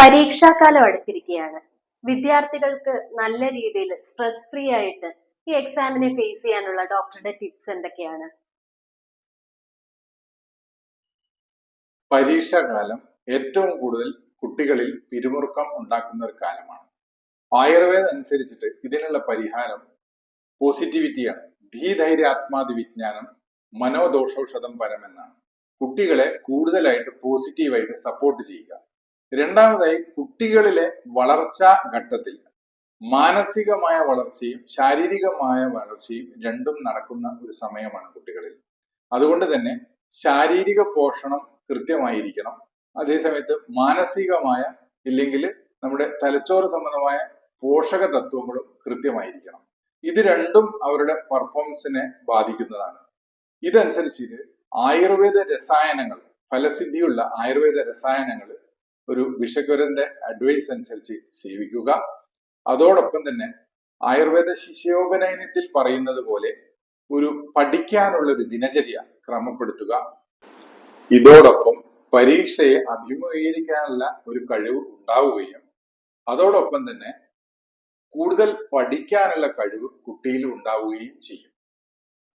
പരീക്ഷാകാലം അടുത്തിരിക്കുകയാണ്. വിദ്യാർത്ഥികൾക്ക് നല്ല രീതിയിൽ സ്ട്രെസ് ഫ്രീ ആയിട്ട് ഈ എക്സാമിനെ ഫേസ് ചെയ്യാനുള്ള ഡോക്ടറുടെ ടിപ്സ് എന്തൊക്കെയാണ്? പരീക്ഷാകാലം ഏറ്റവും കൂടുതൽ കുട്ടികളിൽ പിരിമുറുക്കം ഉണ്ടാക്കുന്ന ഒരു കാലമാണ്. ആയുർവേദം അനുസരിച്ചിട്ട് ഇതിനുള്ള പരിഹാരം പോസിറ്റിവിറ്റിയാണ്. ധീധൈര്യാത്മാതി വിജ്ഞാനം മനോദോഷൌഷധം പരമെന്നാണ്. കുട്ടികളെ കൂടുതലായിട്ട് പോസിറ്റീവായിട്ട് സപ്പോർട്ട് ചെയ്യുക. രണ്ടാമതായി, കുട്ടികളിലെ വളർച്ചാ ഘട്ടത്തിൽ മാനസികമായ വളർച്ചയും ശാരീരികമായ വളർച്ചയും രണ്ടും നടക്കുന്ന ഒരു സമയമാണ് കുട്ടികളിൽ. അതുകൊണ്ട് തന്നെ ശാരീരിക പോഷണം കൃത്യമായിരിക്കണം. അതേസമയത്ത് മാനസികമായ ഇല്ലെങ്കിൽ നമ്മുടെ തലച്ചോറ് സംബന്ധമായ പോഷക തത്വങ്ങളും കൃത്യമായിരിക്കണം. ഇത് രണ്ടും അവരുടെ പെർഫോമൻസിനെ ബാധിക്കുന്നതാണ്. ഇതനുസരിച്ച് ആയുർവേദ രസായനങ്ങൾ, ഫലസിദ്ധിയുള്ള ആയുർവേദ രസായനങ്ങൾ ഒരു വിഷഗ്വരന്റെ അഡ്വൈസ് അനുസരിച്ച് സേവിക്കുക. അതോടൊപ്പം തന്നെ ആയുർവേദ ശിഷ്യോപനയനത്തിൽ പറയുന്നത് പോലെ ഒരു പഠിക്കാനുള്ള ഒരു ദിനചര്യ ക്രമപ്പെടുത്തുക. ഇതോടൊപ്പം പരീക്ഷയെ അഭിമുഖീകരിക്കാനുള്ള ഒരു കഴിവ് ഉണ്ടാവുകയും അതോടൊപ്പം തന്നെ കൂടുതൽ പഠിക്കാനുള്ള കഴിവ് കുട്ടിയിൽ ഉണ്ടാവുകയും ചെയ്യും.